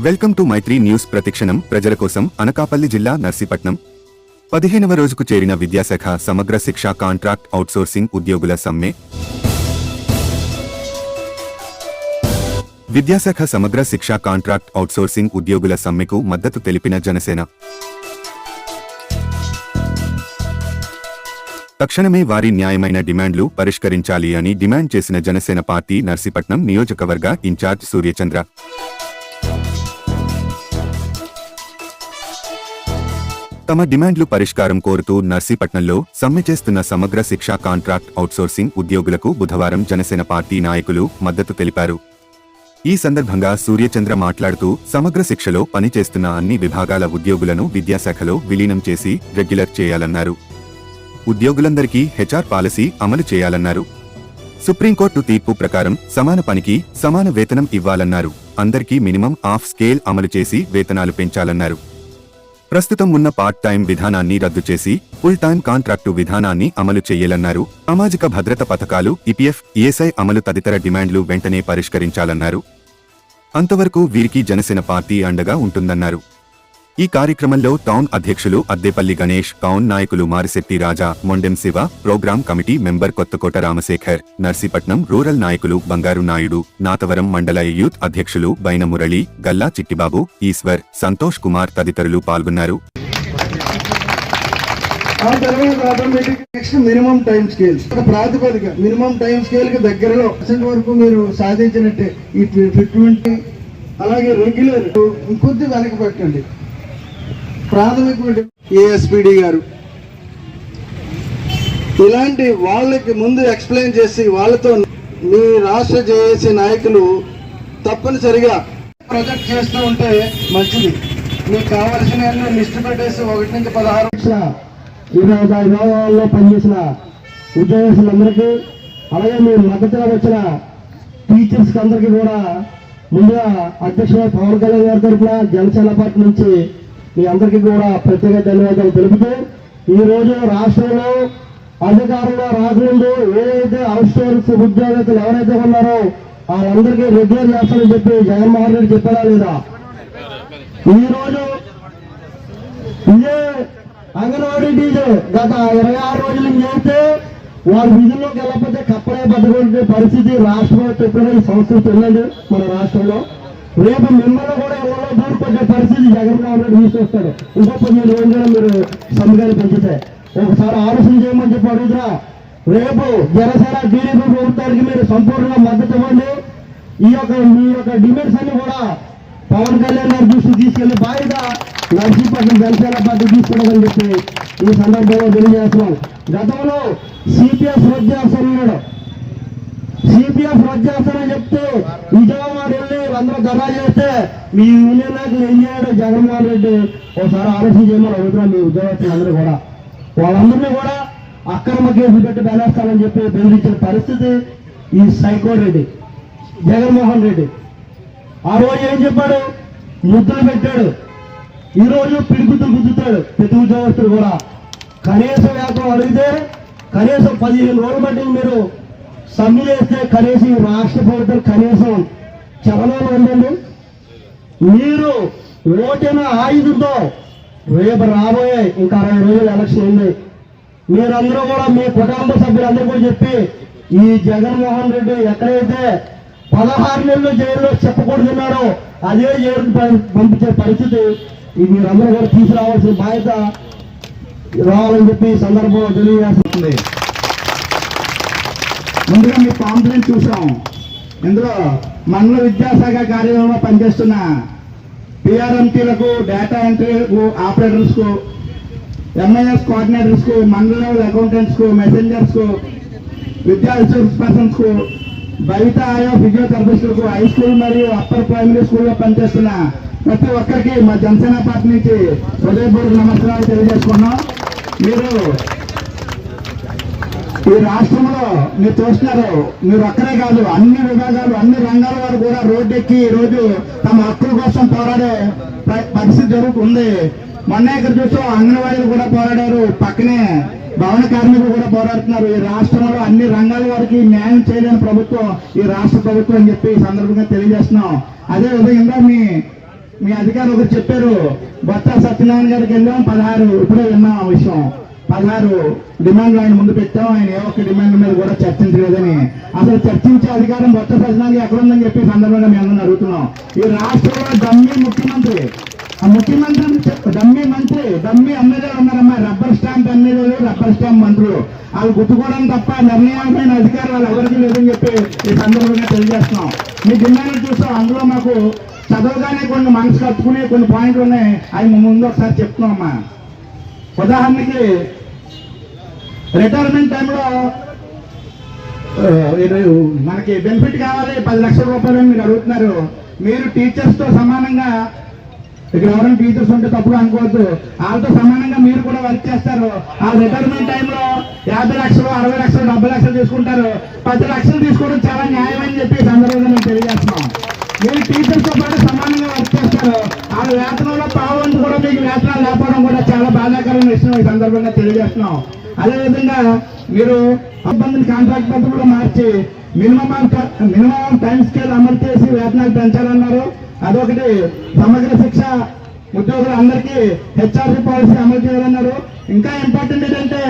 Welcome to Mythri news ప్రతిక్షణం ప్రజల కోసం. అనకాపల్లి జిల్లా నర్సీపట్నం 15వ రోజుకు చేరిన విద్యాశాఖ సమగ్ర శిక్ష కాంట్రాక్ట్ అవుట్సోర్సింగ్ ఉద్యోగుల సమ్మె. విద్యాశాఖ సమగ్ర శిక్ష కాంట్రాక్ట్ అవుట్సోర్సింగ్ ఉద్యోగుల సమ్మెకు మద్దతు తెలిపిన జనసేన తక్షణమే వారి న్యాయమైన డిమాండ్లు పరిష్కరించాలి అని డిమాండ్ చేసిన జనసేన పార్టీ నర్సీపట్నం నియోజకవర్గ ఇన్ఛార్జ్ సూర్యచంద్ర తమ డిమాండ్లు పరిష్కారం కోరుతూ నర్సీపట్నంలో సమ్మె చేస్తున్న సమగ్ర శిక్ష కాంట్రాక్ట్ అవుట్సోర్సింగ్ ఉద్యోగులకు బుధవారం జనసేన పార్టీ నాయకులు మద్దతు తెలిపారు. ఈ సందర్భంగా సూర్యచంద్ర మాట్లాడుతూ సమగ్ర శిక్షలో పనిచేస్తున్న అన్ని విభాగాల ఉద్యోగులను విద్యాశాఖలో విలీనం చేసి రెగ్యులర్ చేయాలన్నారు. ఉద్యోగులందరికీ హెచ్ఆర్ పాలసీ అమలు చేయాలన్నారు. సుప్రీంకోర్టు తీర్పు ప్రకారం సమాన పనికి సమాన వేతనం ఇవ్వాలన్నారు. అందరికీ మినిమం ఆఫ్ స్కేల్ అమలు చేసి వేతనాలు పెంచాలన్నారు. ప్రస్తుతం ఉన్న పార్ట్ టైం విధానాన్ని రద్దు చేసి ఫుల్ టైం కాంట్రాక్టు విధానాన్ని అమలు చేయాలన్నారు. సామాజిక భద్రత పథకాలు, ఈపీఎఫ్, ఈఎస్ఐ అమలు తదితర డిమాండ్లు వెంటనే పరిష్కరించాలన్నారు. అంతవరకు వీరికి జనసేన పార్టీ అండగా ఉంటుందన్నారు. ఈ కార్యక్రమంలో టౌన్ అధ్యక్షులు అద్దేపల్లి గణేష్, టౌన్ నాయకులు Marisetti Raja, Mondem Siva, programme committee member Kothakota Ramasekhar, Narsipatnam rural నాయకులు బంగారు నాయుడు, నాతవరం మండల యూత్ అధ్యక్షులు బైన మురళి, గల్లా చిట్టిబాబు, ఈశ్వర్, సంతోష్ కుమార్ తదితరులు పాల్గొన్నారు. మినిమం టైం స్కేల్ ప్రాతిపదిక మినిమం టైం స్కేల్ కి దగ్గరలో వరకు మీరు సాధించినట్టే ఈ ఫిట్మెంట్, అలాగే రెగ్యులర్ ఇంకొద్ది వెనక పెట్టండి. ప్రాథమిక ఏఎస్పీడి గారు ఇలాంటి వాళ్ళకి ముందు ఎక్స్ప్లెయిన్ చేసి వాళ్ళతో మీ రాష్ట్ర జేఏసీ నాయకులు తప్పనిసరిగా ప్రొజెక్ట్ చేస్తూ ఉంటే మంచిది. మీకు కావాల్సిన లిస్ట్ పెట్టేసి 1 నుంచి 16 విభాగాల్లో పనిచేసిన ఉద్యోగస్తులందరికీ, అలాగే మీరు మద్దతుగా వచ్చిన టీచర్స్ అందరికీ కూడా ముందుగా అధ్యక్షుడు పవన్ కళ్యాణ్ గారి తరఫున జనసేన పార్టీ నుంచి మీ అందరికీ కూడా ప్రత్యేక ధన్యవాదాలు తెలుపుతూ, ఈ రోజు రాష్ట్రంలో అధికారంలో రాకముందు ఏదైతే అవుట్సోర్స్ ఉద్యోగస్తులు ఎవరైతే ఉన్నారో వాళ్ళందరికీ రెగ్యులర్ చేస్తారని చెప్పి జగన్మోహన్ రెడ్డి చెప్పారా లేదా? ఈ రోజు ఇదే అంగన్వాడీ టీచర్ గత 26 రోజుల నుంచి చేస్తే వారు విధుల్లోకి వెళ్ళకపోతే కప్పలే బతుకుంటే పరిస్థితి రాష్ట్రంలో చెప్పిన ఈ సంస్కృతి ఉందండి మన రాష్ట్రంలో. రేపు మిమ్మల్ని కూడా ఎవరో దూరుకొచ్చే పరిస్థితి జగన్మోహన్ రెడ్డి తీసుకొస్తాడు. ఇంకో 15 రోజులు మీరు సమ్మెగాలు పెంచితే ఒకసారి ఆలోచన చేయమని చెప్పి అడుగుతున్నా. రేపు జనసేన టీడీపీ ప్రభుత్వానికి మీరు సంపూర్ణంగా మద్దతు ఇవ్వండి. మీ యొక్క డిమాండ్స్ అన్ని కూడా పవన్ కళ్యాణ్ గారి దృష్టికి తీసుకెళ్లి బాధ్యత నర్సీపట్నం జనసేన పార్టీ తీసుకోవడం చెప్పి ఈ సందర్భంలో తెలియజేస్తున్నాం. గతంలో సిపిఎఫ్ రద్దు చేస్తానన్నాడు. సిపిఎఫ్ రద్దు చేస్తానని చెప్తే విజయవాడ వెళ్ళి అందరూ ధర్నా చేస్తే మీ యూనియన్ నాయకులు ఏం చేయడం జగన్మోహన్ రెడ్డి ఒకసారి ఆలోచన చేయమని అడుగుతున్నాం. మీ ఉద్యోగస్తులందరూ కూడా వాళ్ళందరినీ కూడా అక్రమ కేసులు పెట్టి బెలేస్తానని చెప్పి బెదిరించిన పరిస్థితి ఈ సైకో రెడ్డి జగన్మోహన్ రెడ్డి. ఆ రోజు ఏం చెప్పాడు? ముద్దులు పెట్టాడు. ఈ రోజు పిడుగుతులు గుద్దుతాడు ప్రతి ఉద్యోగస్తులు కూడా. కనీస వేతనం అడిగితే కనీసం 15 రోజులు బట్టి మీరు సమ్మె చేస్తే కనీసం ఈ రాష్ట్ర ప్రభుత్వం కనీసం చలనాలు ఉందండి. మీరు ఓటైన ఆయుధంతో రేపు రాబోయే ఇంకా 60 రోజులు ఎలక్షన్ ఉంది. మీరందరూ కూడా మీ కుటుంబ సభ్యులందరూ కూడా చెప్పి ఈ జగన్మోహన్ రెడ్డి ఎక్కడైతే 16 నెలలు జైల్లో చెప్పకూడదున్నారో అదే జైలుకు పంపించే పరిస్థితి మీరందరూ కూడా తీసుకురావాల్సిన బాధ్యత రావాలని చెప్పి ఈ సందర్భంలో తెలియజేస్తుంది. ముందుగా మీ పాంప్లెంట్ చూసాం. ఇందులో మండల విద్యాశాఖ కార్యాలయంలో పనిచేస్తున్న పిఆర్ఎంటీలకు, డేటా ఎంట్రీ ఆపరేటర్స్ కు, ఎంఐఎస్ కోఆర్డినేటర్స్ కు, మండల లెవెల్ అకౌంటెంట్స్ కు, మెసెంజర్స్ కు, విద్యా రిసోర్స్ పర్సన్స్ కు, బయట ఆయా ఫిజియోథెరపిస్టులకు, హై స్కూల్ మరియు అప్పర్ ప్రైమరీ స్కూల్లో పనిచేస్తున్న ప్రతి ఒక్కరికి మా జనసేన పార్టీ నుంచి హృదయపూర్వక నమస్కారాలు తెలియజేసుకున్నాం. మీరు ఈ రాష్ట్రంలో మీరు చూస్తున్నారు, మీరు ఒక్కరే కాదు అన్ని విభాగాలు అన్ని రంగాల వారు కూడా రోడ్డెక్కి ఈ రోజు తమ హక్కుల కోసం పోరాడే పరిస్థితి జరుగుతుంది. మొన్న ఇక్కడ చూస్తాం అంగన్వాడీలు కూడా పోరాడారు, పక్కనే భవన కార్మికులు కూడా పోరాడుతున్నారు. ఈ రాష్ట్రంలో అన్ని రంగాల వారికి న్యాయం చేయలేని ప్రభుత్వం ఈ రాష్ట్ర ప్రభుత్వం అని చెప్పి ఈ సందర్భంగా తెలియజేస్తున్నాం. అదే విధంగా మీ మీ అధికారులు ఒకరు చెప్పారు, బొత్స సత్యనారాయణ గారికి వెళ్ళాం 16, ఇప్పుడే విన్నాం ఆ విషయం, 16 డిమాండ్లు ఆయన ముందు పెట్టాం, ఆయన ఏ ఒక్క డిమాండ్ మీద కూడా చర్చించలేదని. అసలు చర్చించే అధికారం బొత్స సత్యనారాయణ ఎక్కడుందని చెప్పి సందర్భంగా మేము అందరం అడుగుతున్నాం. ఈ రాష్ట్రంలో డమ్మీ ముఖ్యమంత్రి, ఆ ముఖ్యమంత్రి డమ్మీ మంత్రి, డమ్మీ ఎమ్మెల్యేలు ఉన్నారమ్మా, రబ్బర్ స్టాంప్ ఎమ్మెల్యేలు, రబ్బర్ స్టాంప్ మంత్రులు, వాళ్ళు గుర్తుకోవడం తప్ప నిర్ణయమైన అధికారం వాళ్ళు ఎవరికి లేదని చెప్పి ఈ సందర్భంగా తెలియజేస్తున్నాం. మీ డిమాండ్లు చూస్తాం, అందులో మాకు చదవగానే కొన్ని మనసు కట్టుకునే కొన్ని పాయింట్లు ఉన్నాయి, అవి ముందు ఒకసారి చెప్తున్నామమ్మా. ఉదాహరణకి రిటైర్మెంట్ టైంలో మనకి బెనిఫిట్ కావాలి 10 లక్షల రూపాయలు మీరు అడుగుతున్నారు. మీరు టీచర్స్ తో సమానంగా, ఇక్కడ ఎవరైనా టీచర్స్ ఉంటే తప్పుగా అనుకోవద్దు, వాళ్ళతో సమానంగా మీరు కూడా వర్క్ చేస్తారు. ఆ రిటైర్మెంట్ టైంలో 50 లక్షలు 60 లక్షలు 70 లక్షలు తీసుకుంటారు, 10 లక్షలు తీసుకోవడం చాలా న్యాయం అని చెప్పి సందర్భంగా మేము తెలియజేస్తున్నాం. మీరు టీచర్స్ తో పాటు సమానంగా వర్క్ చేస్తారు, వాళ్ళ వేతనంలో పావంతు కూడా మీకు వేతనాలు లేకపోవడం కూడా చాలా బాధాకరమైన విషయం ఈ సందర్భంగా తెలియజేస్తున్నాం. అదేవిధంగా మీరు ఇబ్బందిని కాంట్రాక్ట్ పద్ధతిలో మార్చి మినిమం టైం స్కేల్ అమలు చేసి వేతనాలు పెంచాలన్నారు. అదొకటి. సమగ్ర శిక్ష ఉద్యోగులందరికీ హెచ్ఆర్సీ పాలసీ అమలు చేయాలన్నారు. ఇంకా ఇంపార్టెంట్ ఏంటంటే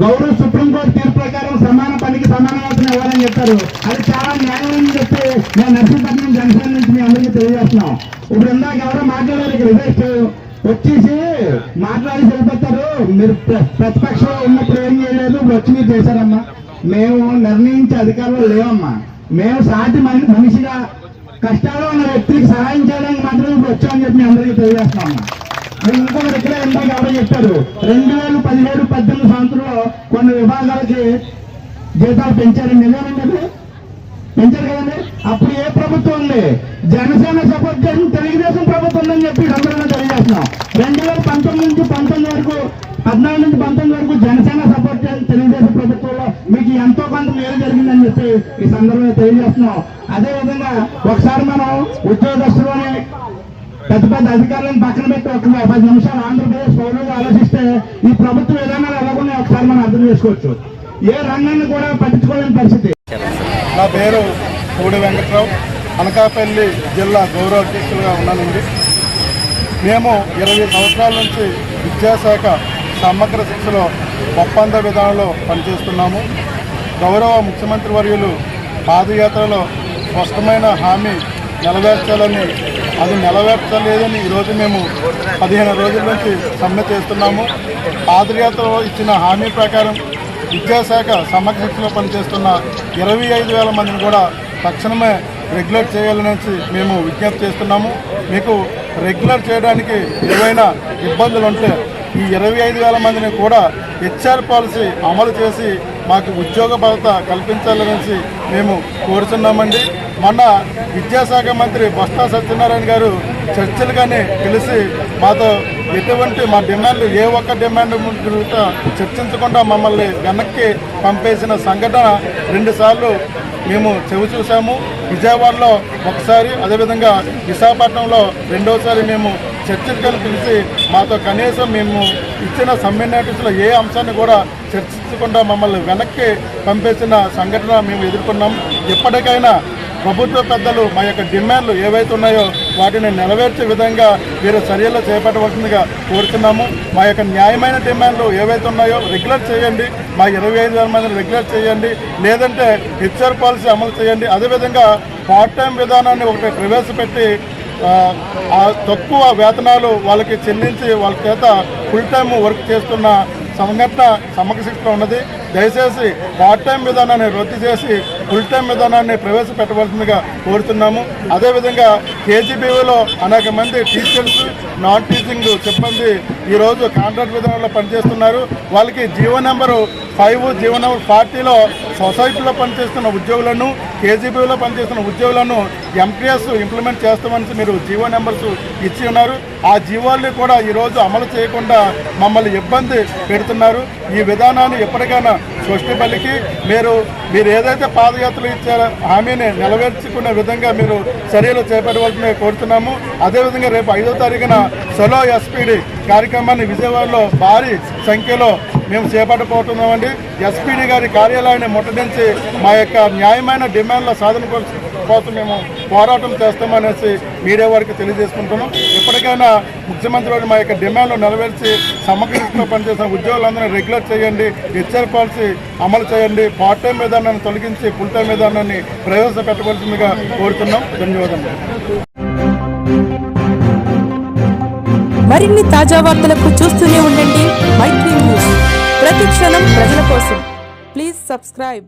గౌరవ సుప్రీంకోర్టు తీర్పు ప్రకారం సమాన పనికి సమాన వేతనం ఇవ్వాలని చెప్పారు. అది చాలా న్యాయం అని చెప్పి మేము నర్సీపట్నం జంక్షన్ నుంచి మీ అందరికీ తెలియజేస్తున్నాం. ఇప్పుడు ఇందాక ఎవరో మాట్లాడారు, రిజెక్ట్ వచ్చేసి మాట్లాడి వెళ్ళిపోతారు, మీరు ప్రతిపక్షంలో ఉన్నప్పుడు ఏం చేయలేదు, ఇప్పుడు వచ్చి మీరు చేశారమ్మా. మేము నిర్ణయించే అధికారులు లేవమ్మా, మేము సాటి మనిషిగా కష్టాల్లో ఉన్న వ్యక్తికి సహాయం చేయడానికి మాత్రమే ఇప్పుడు వచ్చామని చెప్పి అందరికీ తెలియజేస్తున్నాం. ఇంకొకరు ఇక్కడే ఇందాక ఎవరో చెప్పారు, 2017, 18 సంవత్సరంలో కొన్ని విభాగాలకి జీతాలు పెంచారండి. నిజమేనండి, అది పెంచారు కదండి. అప్పుడు ఏ ప్రభుత్వం ఉంది? జనసేన సపోర్ట్ చేసిన తెలుగుదేశం ప్రభుత్వం ఉందని చెప్పి అందరూ తెలియజేస్తున్నాం. 2019 నుంచి 19 వరకు, 14 నుంచి 19 వరకు జనసేన సపోర్ట్ చేసిన తెలుగుదేశం ప్రభుత్వంలో మీకు ఎంతో కొంత మేలు జరిగిందని చెప్పి ఈ సందర్భంగా తెలియజేస్తున్నాం. అదేవిధంగా ఒకసారి మనం ఉద్యోగస్తులని పెద్ద పెద్ద అధికారులను పక్కన పెట్టి ఒక 10 నిమిషాలు ఆంధ్రప్రదేశ్ పౌరులుగా ఆలోచిస్తే ఈ ప్రభుత్వ విధానాలు ఎలాగున్నాయి ఒకసారి మనం అర్థం చేసుకోవచ్చు. ఏ రంగాన్ని కూడా పట్టించుకోలేని పరిస్థితి. నా పేరు పూడి వెంకట్రావు, అనకాపల్లి జిల్లా గౌరవ అధ్యక్షులుగా ఉన్నానండి. మేము 20 సంవత్సరాల నుంచి విద్యాశాఖ సమగ్ర శిక్షలో ఒప్పంద విధానంలో పనిచేస్తున్నాము. గౌరవ ముఖ్యమంత్రి వర్యులు పాదయాత్రలో స్పష్టమైన హామీ నెరవేర్చాలని, అది నెరవేర్చలేదని ఈరోజు మేము 15 రోజుల నుంచి సమ్మె చేస్తున్నాము. పాదయాత్రలో ఇచ్చిన హామీ ప్రకారం విద్యాశాఖ సమగ్ర శిక్షలో పనిచేస్తున్న 25,000 మందిని కూడా తక్షణమే రెగ్యులర్ చేయాలనేసి మేము విజ్ఞప్తి చేస్తున్నాము. మీకు రెగ్యులర్ చేయడానికి ఏవైనా ఇబ్బందులు ఉంటే ఈ 25,000 మందిని కూడా హెచ్ఆర్ పాలసీ అమలు చేసి మాకు ఉద్యోగ భద్రత కల్పించాలనేసి మేము కోరుతున్నామండి. మొన్న విద్యాశాఖ మంత్రి బొత్స సత్యనారాయణ గారు చర్చలుగానే పిలిచి మాతో ఎటువంటి మా డిమాండ్లు ఏ ఒక్క డిమాండ్ గురించి చర్చించకుండా మమ్మల్ని వెనక్కి పంపేసిన సంఘటన 2 సార్లు మేము చెవి చూసాము. విజయవాడలో ఒకసారి, అదేవిధంగా విశాఖపట్నంలో 2వసారి మేము చర్చలకు పిలిచి మాతో కనీసం మేము ఇచ్చిన సమ్మె నోటీసులో ఏ అంశాన్ని కూడా చర్చించకుండా మమ్మల్ని వెనక్కి పంపేసిన సంఘటన మేము ఎదుర్కొన్నాం. ఇప్పటికైనా ప్రభుత్వ పెద్దలు మా యొక్క డిమాండ్లు ఏవైతే ఉన్నాయో వాటిని నెరవేర్చే విధంగా వీరు చర్యలు చేపట్టవలసిందిగా కోరుతున్నాము. మా యొక్క న్యాయమైన డిమాండ్లు ఏవైతే ఉన్నాయో రెగ్యులర్ చేయండి, మా 25,000 మందిని రెగ్యులర్ చేయండి, లేదంటే హెచ్ఆర్ పాలసీ అమలు చేయండి. అదేవిధంగా పార్ట్ టైం విధానాన్ని ఒకటి ప్రవేశపెట్టి తక్కువ వేతనాలు వాళ్ళకి చెల్లించి వాళ్ళ చేత ఫుల్ టైం వర్క్ చేస్తున్న సంఘటన సమగ్ర శిక్షలో ఉన్నది. దయచేసి పార్ట్ టైం విధానాన్ని రద్దు చేసి ఫుల్ టైం విధానాన్ని ప్రవేశపెట్టవలసిందిగా కోరుతున్నాము. అదేవిధంగా కేజీబీవీలో అనేక మంది టీచర్స్, నాన్ టీచింగ్ సిబ్బంది ఈరోజు కాంట్రాక్ట్ విధానంలో పనిచేస్తున్నారు. వాళ్ళకి జీవో నెంబరు 5, జీవో నెంబర్ 40లో సొసైటీలో పనిచేస్తున్న ఉద్యోగులను, కేజీబీలో పనిచేస్తున్న ఉద్యోగులను ఎంటీఎస్ ఇంప్లిమెంట్ చేస్తామని మీరు జీవో నెంబర్స్ ఇచ్చి ఉన్నారు. ఆ జీవోల్ని కూడా ఈరోజు అమలు చేయకుండా మమ్మల్ని ఇబ్బంది పెడుతున్నారు. ఈ విధానాన్ని ఎప్పటికైనా స్పష్టి పలికి మీరు ఏదైతే పాదయాత్రలు ఇచ్చారో హామీని నెరవేర్చుకునే విధంగా మీరు చర్యలు చేపట్టవలసిందిగా కోరుతున్నాము. అదేవిధంగా రేపు 5వ తారీఖున సెలో ఎస్పీడీ కార్యక్రమాన్ని విజయవాడలో భారీ సంఖ్యలో మేము చేపట్టబోతున్నామండి. ఎస్పీడీ గారి కార్యాలయాన్ని ముట్టడించి మా యొక్క న్యాయమైన డిమాండ్ల సాధన కోసం మేము పోరాటం చేస్తామనేసి మీడియా వారికి తెలియజేసుకుంటున్నాం. ఇప్పటికైనా ముఖ్యమంత్రి వారు మా యొక్క డిమాండ్లు నెరవేర్చి సమగ్రతలో పనిచేసిన ఉద్యోగులందరినీ రెగ్యులర్ చేయండి, హెచ్ఆర్ పాలసీ అమలు చేయండి, పార్ట్ టైం విధానాన్ని తొలగించి ఫుల్ టైం విధానాన్ని ప్రవేశపెట్టవలసిందిగా కోరుతున్నాం. ధన్యవాదాలు. మరిన్ని తాజా వార్తలకు చూస్తూనే ఉండండి మైత్రి న్యూస్. ప్రతి క్షణం ప్రజల కోసం. Please subscribe.